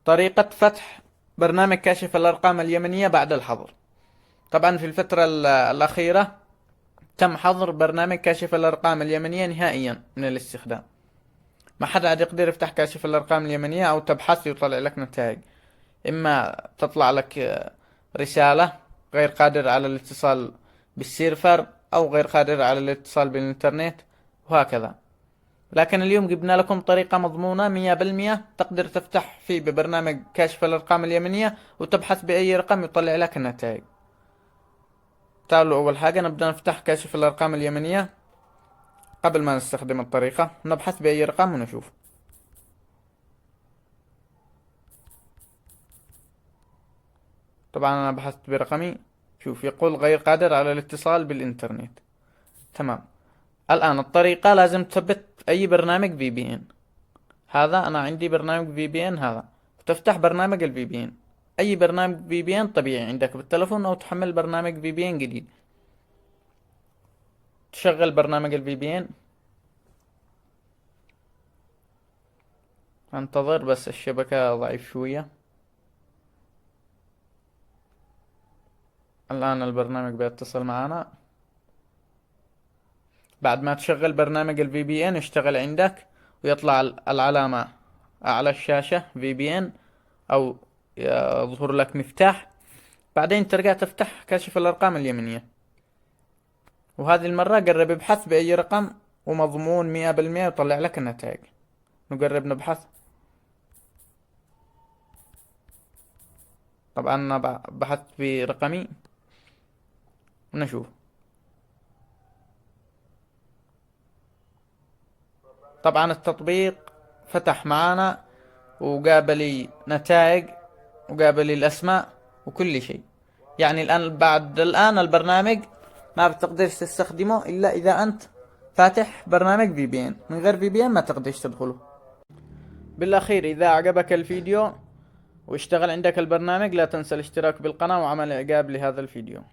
طريقة فتح برنامج كاشف الأرقام اليمنية بعد الحظر. طبعا في الفترة الأخيرة تم حظر برنامج كاشف الأرقام اليمنية نهائيا من الاستخدام. ما حد عاد يقدر يفتح كاشف الأرقام اليمنية أو تبحث يطلع لك نتائج. إما تطلع لك رسالة غير قادر على الاتصال بالسيرفر أو غير قادر على الاتصال بالإنترنت، وهكذا. لكن اليوم جبنا لكم طريقة مضمونة 100% تقدر تفتح فيه ببرنامج كاشف الأرقام اليمنية وتبحث بأي رقم يطلع لك النتائج. تعالوا أول حاجة نبدأ نفتح كاشف الأرقام اليمنية. قبل ما نستخدم الطريقة نبحث بأي رقم ونشوف. طبعا أنا بحثت برقمي، شوف يقول غير قادر على الاتصال بالإنترنت. تمام. الآن الطريقة لازم تثبت أي برنامج في بي إن. هذا أنا عندي برنامج في بي إن هذا. تفتح برنامج الفي بي إن، أي برنامج في بي إن طبيعي عندك بالتلفون، أو تحمل برنامج في بي إن جديد. تشغل برنامج الفي بي إن. انتظر بس الشبكة ضعيف شوية. الآن البرنامج بيتصل معنا. بعد ما تشغل برنامج ال VPN يشتغل عندك ويطلع العلامة أعلى الشاشة VPN، أو يظهر لك مفتاح. بعدين ترجع تفتح كشف الأرقام اليمنية، وهذه المرة قرب ابحث بأي رقم ومضمون 100% يطلع لك النتائج. نقرب نبحث. طبعا أنا بحثت برقمي ونشوف. طبعا التطبيق فتح معانا وقابلي نتائج وقابلي الأسماء وكل شيء. يعني الآن البرنامج ما بتقدرش تستخدمه إلا إذا أنت فاتح برنامج في بي إن. من غير في بي إن ما تقدرش تدخله. بالأخير، إذا عجبك الفيديو واشتغل عندك البرنامج لا تنسى الاشتراك بالقناة وعمل إعجاب لهذا الفيديو.